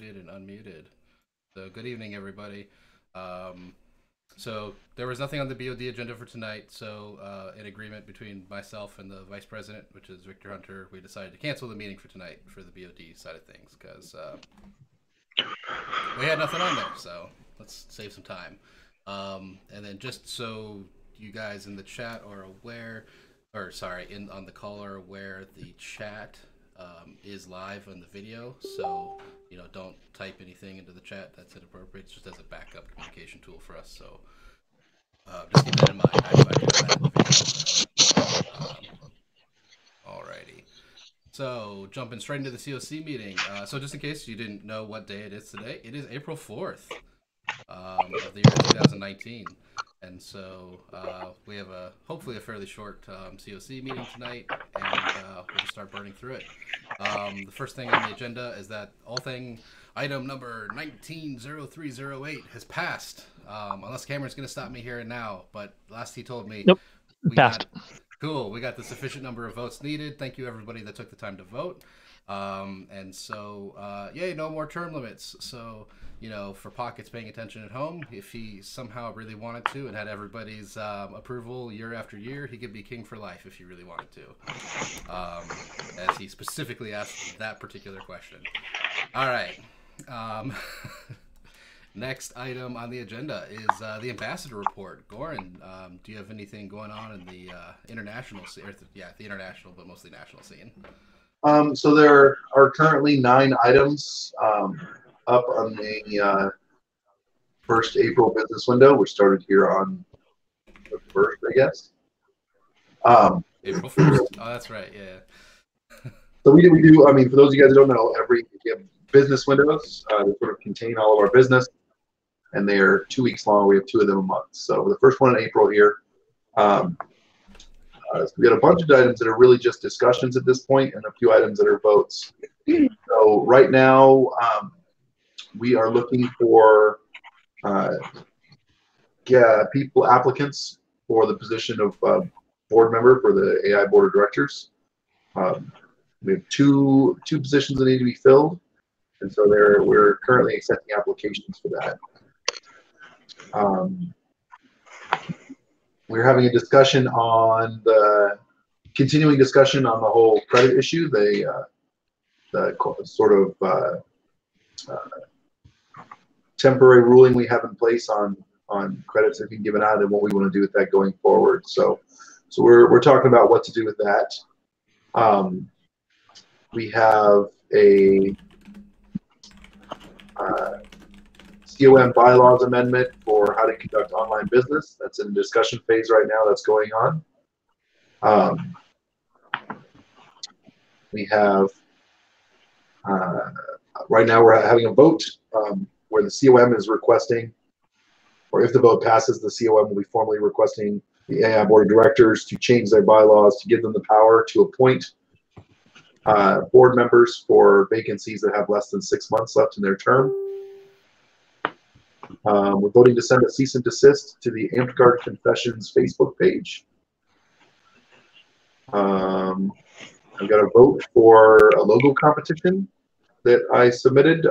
And unmuted. So good evening, everybody. So there was nothing on the BoD agenda for tonight. So in agreement between myself and the vice president, which is Victor Hunter, we decided to cancel the meeting for tonight for the BoD side of things because we had nothing on there. So let's save some time. And then just so you guys in the chat are aware, or sorry, on the call are aware, the chat is live on the video, so don't type anything into the chat that's inappropriate. It's just as a backup communication tool for us. So just keep that in mind. I do that in the video. Alrighty. So jumping straight into the CoC meeting. So just in case you didn't know what day it is today, it is April 4th of the year 2019. And so we have hopefully a fairly short CoC meeting tonight, and we'll just start burning through it. The first thing on the agenda is that Althing item number 190308 has passed. Unless Cameron's going to stop me here and now, but last he told me, nope, passed. Cool. We got the sufficient number of votes needed. Thank you, everybody that took the time to vote. And so, yay, no more term limits. So, for Pockets paying attention at home, if he somehow really wanted to and had everybody's approval year after year, he could be king for life if he really wanted to. As he specifically asked that particular question. All right. Next item on the agenda is the ambassador report. Gorin, do you have anything going on in the international scene? The international, but mostly national scene. So there are currently 9 items up on the first April business window, which started here on the 1st, I guess. April 1st. Oh, that's right. Yeah. So we do. I mean, for those of you guys who don't know, we have business windows that sort of contain all of our business, and they are 2 weeks long. We have 2 of them a month. So the first one in April here. We got a bunch of items that are really just discussions at this point, and a few items that are votes. So right now, we are looking for applicants for the position of board member for the AI board of directors. We have two positions that need to be filled, and so we're currently accepting applications for that. We're having a discussion on continuing discussion on the whole credit issue, the sort of temporary ruling we have in place on credits that have been given out and what we want to do with that going forward. So we're talking about what to do with that. We have a COM bylaws amendment for how to conduct online business. That's in discussion phase right now. That's going on. We have right now we're having a vote where the COM is requesting, or if the vote passes, the COM will be formally requesting the AI board of directors to change their bylaws to give them the power to appoint board members for vacancies that have less than 6 months left in their term. We're voting to send a cease and desist to the Amtgard Confessions Facebook page. I've got a vote for a logo competition that I submitted.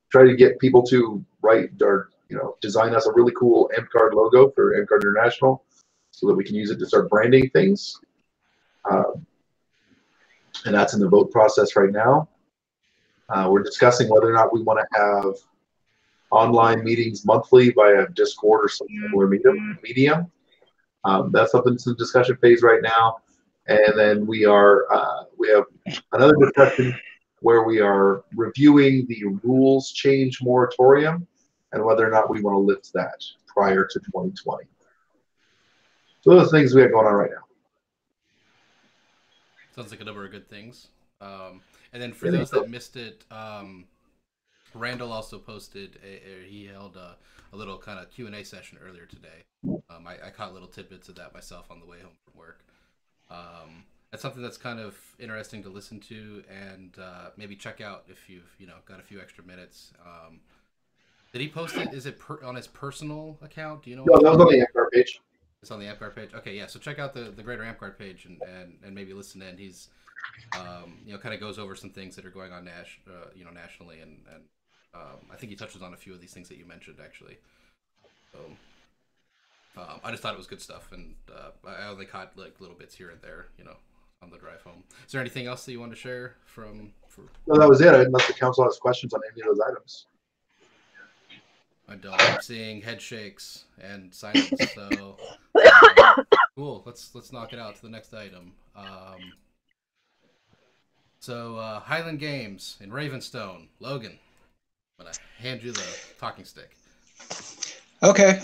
Trying to get people to write or design us a really cool Amtgard logo for Amtgard International, so that we can use it to start branding things. And that's in the vote process right now. We're discussing whether or not we want to have online meetings monthly via Discord or some similar medium. That's something that's in the discussion phase right now. And then we have another discussion where we are reviewing the rules change moratorium and whether or not we want to lift that prior to 2020. So those are the things we have going on right now. Sounds like a number of good things. And then for those that missed it, Randall also posted, he held a little kind of Q&A session earlier today. I caught little tidbits of that myself on the way home from work. That's something that's kind of interesting to listen to and maybe check out if you've got a few extra minutes. Did he post it? Is it on his personal account? Do you know? No, that was on the Amtgard page. It's on the Amtgard page. Okay, yeah. So check out the Greater Amtgard page and maybe listen in. He's kind of goes over some things that are going on nationally, and I think he touches on a few of these things that you mentioned actually. So I just thought it was good stuff, and I only caught like little bits here and there, on the drive home. Is there anything else that you want to share from? No, that was it. Unless the council has questions on any of those items. I don't. I'm seeing head shakes and silence. So cool. Let's knock it out to the next item. So Highland Games in Ravenstone. Logan, I'm gonna hand you the talking stick. Okay.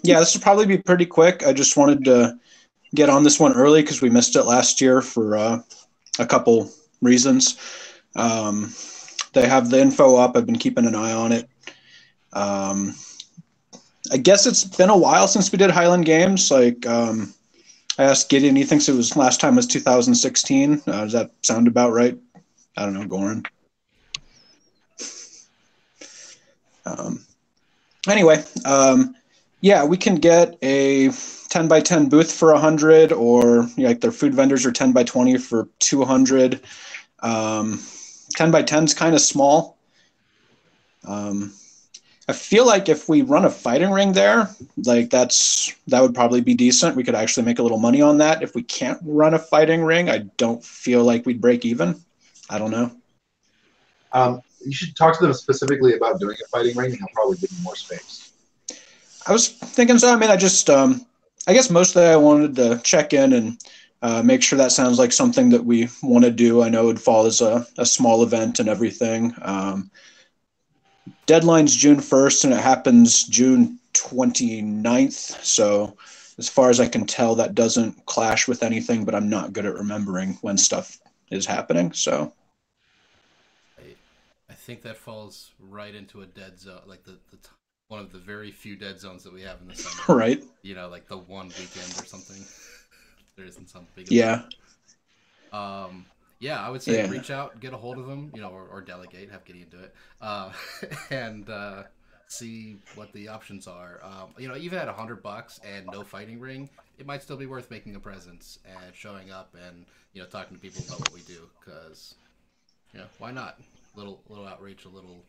Yeah, this will probably be pretty quick. I just wanted to get on this one early because we missed it last year for a couple reasons. They have the info up. I've been keeping an eye on it. I guess it's been a while since we did Highland Games. Like, I asked Gideon, he thinks it was last time was 2016. Does that sound about right? I don't know, Gorin. Anyway, yeah, we can get a 10 by 10 booth for 100, or like their food vendors are 10 by 20 for 200. 10 by 10 is kind of small. I feel like if we run a fighting ring there, like that would probably be decent. We could actually make a little money on that. If we can't run a fighting ring, I don't feel like we'd break even. I don't know. You should talk to them specifically about doing a fighting ring, and he'll probably give you more space. I was thinking so. I mean, I guess mostly I wanted to check in and make sure that sounds like something that we want to do. I know it would fall as a small event and everything. Deadline's June 1st, and it happens June 29th. So as far as I can tell, that doesn't clash with anything, but I'm not good at remembering when stuff is happening. So I think that falls right into a dead zone, like one of the very few dead zones that we have in the summer. Right. Like the one weekend or something. There isn't some big event. Yeah, I would say reach out, get a hold of them, or delegate, have Gideon do it, and see what the options are. Even at $100 and no fighting ring, it might still be worth making a presence and showing up and talking to people about what we do, because why not? Little outreach, a little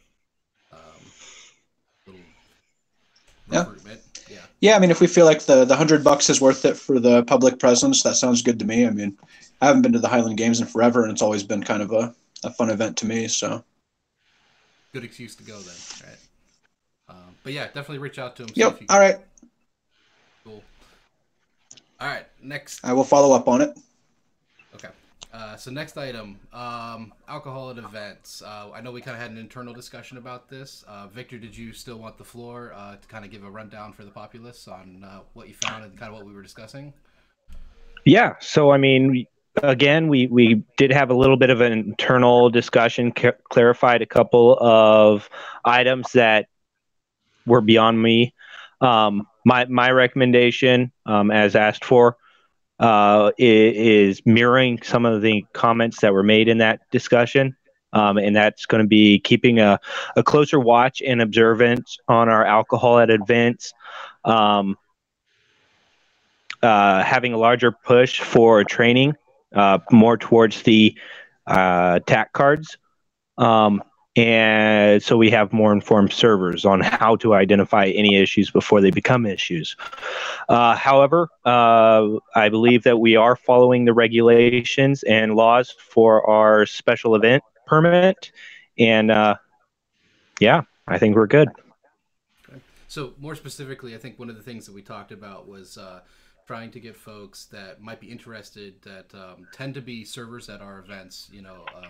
recruitment. Yeah. I mean, if we feel like the $100 is worth it for the public presence, that sounds good to me. I mean, I haven't been to the Highland Games in forever, and it's always been kind of a fun event to me. So good excuse to go then, right? But yeah, definitely reach out to him. Yep. All right. Cool. All right. Next. I will follow up on it. Okay. So next item, alcohol at events. I know we kind of had an internal discussion about this. Victor, did you still want the floor to kind of give a rundown for the populace on what you found and kind of what we were discussing? Yeah. So, I mean, again, we did have a little bit of an internal discussion, clarified a couple of items that were beyond me. My recommendation, as asked for, is mirroring some of the comments that were made in that discussion. And that's going to be keeping a closer watch and observance on our alcohol at events, having a larger push for training, more towards the TAC cards. And so we have more informed servers on how to identify any issues before they become issues. However, I believe that we are following the regulations and laws for our special event permit. And yeah, I think we're good. Okay. So more specifically, I think one of the things that we talked about was trying to get folks that might be interested, that tend to be servers at our events,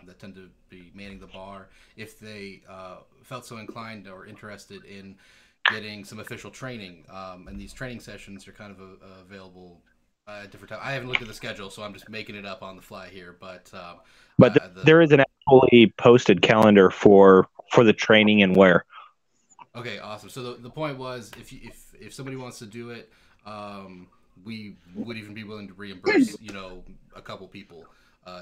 that tend to be manning the bar, if they felt so inclined or interested in getting some official training. And these training sessions are kind of available at different times. I haven't looked at the schedule, so I'm just making it up on the fly here. But there is an actually posted calendar for the training and where. Okay, awesome. So the point was, if somebody wants to do it, we would even be willing to reimburse, a couple people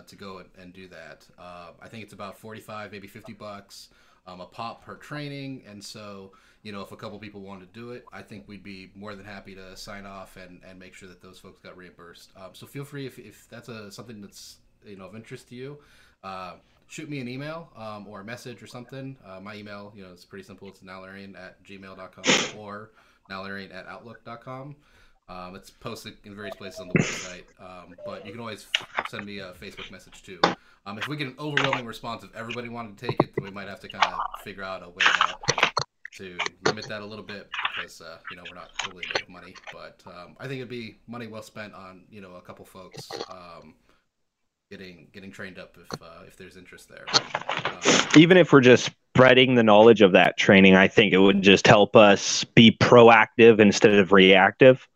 to go and do that. I think it's about $45, maybe $50 a pop per training, and so if a couple people want to do it, I think we'd be more than happy to sign off and make sure that those folks got reimbursed. So feel free, if that's something that's of interest to you, shoot me an email or a message or something. My email, is pretty simple. It's nalarian@gmail.com or nalarian@outlook.com. It's posted in various places on the website, but you can always send me a Facebook message too. If we get an overwhelming response of everybody wanting to take it, then we might have to kind of figure out a way to limit that a little bit because we're not totally making money. But I think it'd be money well spent on a couple folks getting trained up if there's interest there. Even if we're just spreading the knowledge of that training, I think it would just help us be proactive instead of reactive.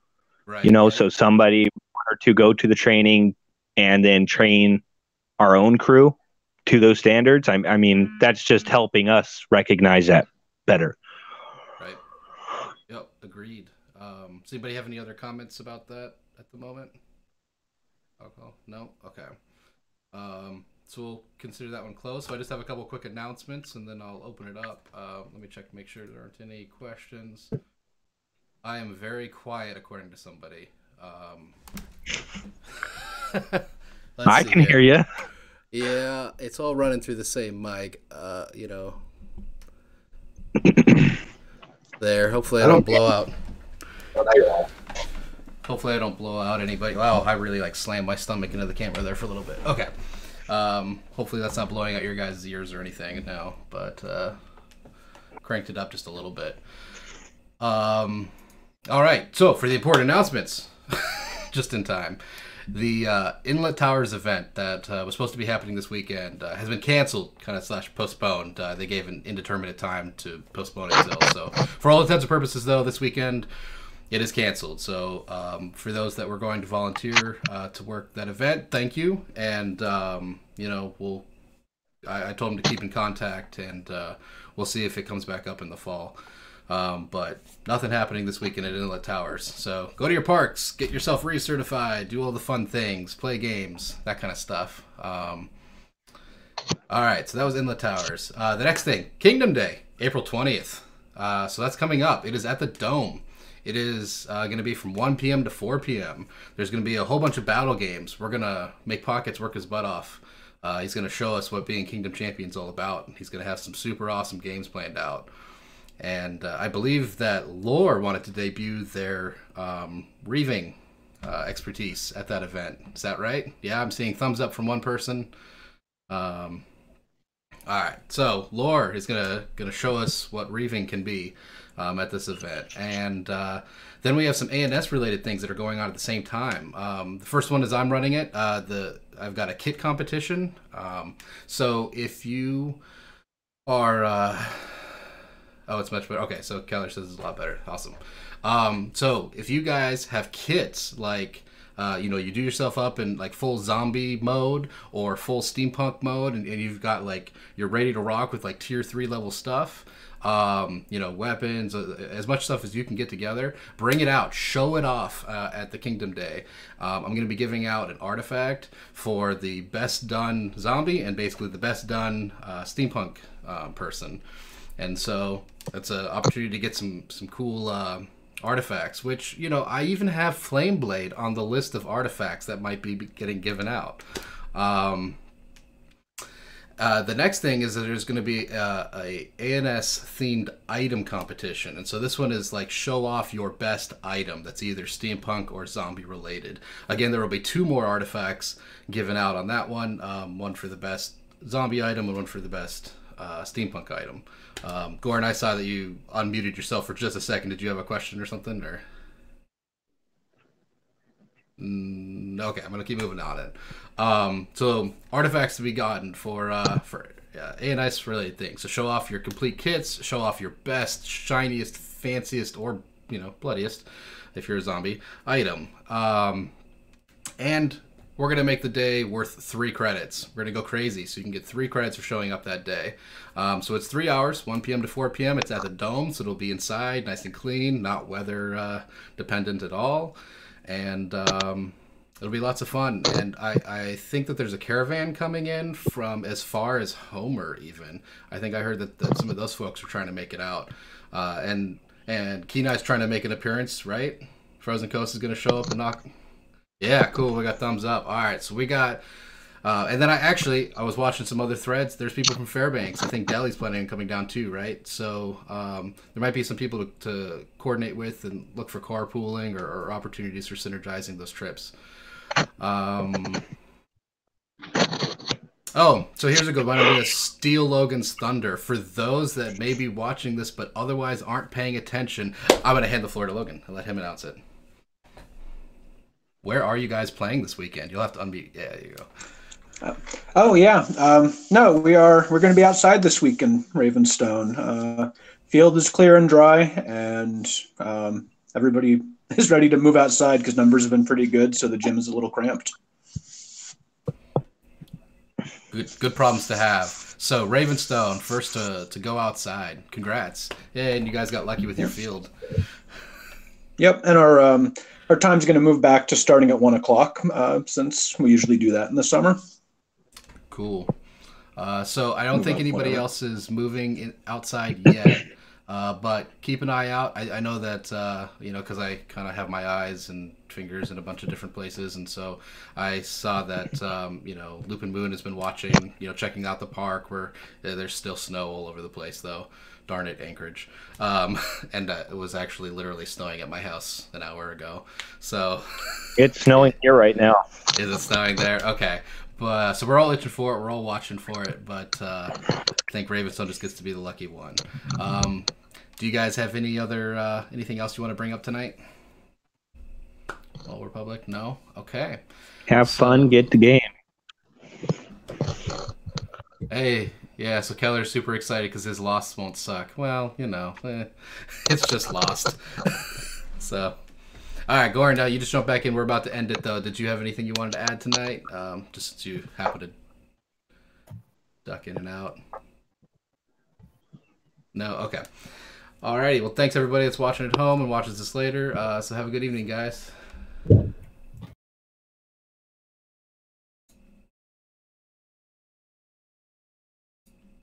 Right. So somebody one or two go to the training and then train our own crew to those standards. I mean, that's just helping us recognize that better. Right. Yep. Agreed. Does anybody have any other comments about that at the moment? Okay. No? Okay. So we'll consider that one closed. So I just have a couple quick announcements and then I'll open it up. Let me check to make sure there aren't any questions. I am very quiet according to somebody. I can hear you. Yeah, it's all running through the same mic. There. Hopefully I don't blow out. Hopefully I don't blow out anybody. Wow, I really slammed my stomach into the camera there for a little bit. Okay. Hopefully that's not blowing out your guys' ears or anything now, but cranked it up just a little bit. All right. So for the important announcements, just in time. The Inlet Towers event that was supposed to be happening this weekend has been canceled, / postponed. They gave an indeterminate time to postpone it still. So for all intents and purposes, though, this weekend it is canceled. So for those that were going to volunteer to work that event, thank you. And I told them to keep in contact, and we'll see if it comes back up in the fall. But nothing happening this weekend at Inlet Towers. So go to your parks, get yourself recertified, do all the fun things, play games, that kind of stuff. All right, so that was Inlet Towers. The next thing, Kingdom Day, April 20th. So that's coming up. It is at the Dome. It is going to be from 1 p.m. to 4 p.m. There's going to be a whole bunch of battle games. We're going to make Pockets work his butt off. He's going to show us what being Kingdom Champion's all about. He's going to have some super awesome games planned out. And I believe that Lore wanted to debut their reaving expertise at that event. Is that right? Yeah, I'm seeing thumbs up from one person. All right, so Lore is gonna show us what reaving can be at this event, and then we have some A&S related things that are going on at the same time. The first one is I'm running it. I've got a kit competition. So if you are oh, it's much better. Okay, so Keller says it's a lot better. Awesome. So if you guys have kits you do yourself up in full zombie mode or full steampunk mode, and you've got you're ready to rock with tier 3 level stuff, weapons, as much stuff as you can get together, bring it out, show it off at the Kingdom Day. I'm going to be giving out an artifact for the best done zombie and basically the best done steampunk person. And so that's an opportunity to get some cool artifacts, which, I even have Flameblade on the list of artifacts that might be getting given out. The next thing is that there's going to be a A&S themed item competition. And so this one is show off your best item that's either steampunk or zombie related. Again, there will be 2 more artifacts given out on that one. One for the best zombie item and one for the best steampunk item. Gorin, I saw that you unmuted yourself for just a second. Did you have a question or something? Or okay, I'm gonna keep moving on it. So artifacts to be gotten for A&S related things. So show off your complete kits, show off your best, shiniest, fanciest, or bloodiest, if you're a zombie, item. And we're going to make the day worth 3 credits. We're going to go crazy, so you can get 3 credits for showing up that day. So it's 3 hours, 1 p.m. to 4 p.m. It's at the Dome, so it'll be inside, nice and clean, not weather dependent at all. And it'll be lots of fun. And I think that there's a caravan coming in from as far as Homer, even. I think I heard that some of those folks are trying to make it out. And Kenai's trying to make an appearance, right? Frozen Coast is going to show up and knock... Yeah, cool. We got thumbs up. All right, so we got And then I was watching some other threads. There's people from Fairbanks. I think Delhi's planning on coming down too, right? So there might be some people to coordinate with and look for carpooling or opportunities for synergizing those trips. Oh, so here's a good one. I'm going to steal Logan's thunder. For those that may be watching this but otherwise aren't paying attention, I'm going to hand the floor to Logan and let him announce it. Where are you guys playing this weekend? You'll have to unmute. Yeah, there you go. Oh yeah, no, we're going to be outside this week in Ravenstone. Field is clear and dry, and everybody is ready to move outside because numbers have been pretty good. So the gym is a little cramped. Good problems to have. So Ravenstone, first to go outside. Congrats! Yeah, and you guys got lucky with your field. Yep, and our time's going to move back to starting at 1 o'clock since we usually do that in the summer. Cool. So I don't think anybody else is moving outside yet, but keep an eye out. I know that, because I kind of have my eyes and fingers in a bunch of different places, and so I saw that, Lupin Moon has been watching, checking out the park where there's still snow all over the place, though. Darn it, Anchorage. And it was actually literally snowing at my house an hour ago. So it's snowing here right now. Is it snowing there? Okay. But so we're all itching for it. We're all watching for it. But I think Ravenstone just gets to be the lucky one. Do you guys have any other anything else you want to bring up tonight? Old Republic? No? Okay. Have fun, get the game. Hey, yeah, so Keller's super excited because his Lost won't suck. Well, it's just Lost. So, all right, Gorin, now you just jump back in. We're about to end it, though. Did you have anything you wanted to add tonight? Just since you happen to duck in and out. No? Okay. All righty. Well, thanks, everybody that's watching at home and watches this later. So have a good evening, guys.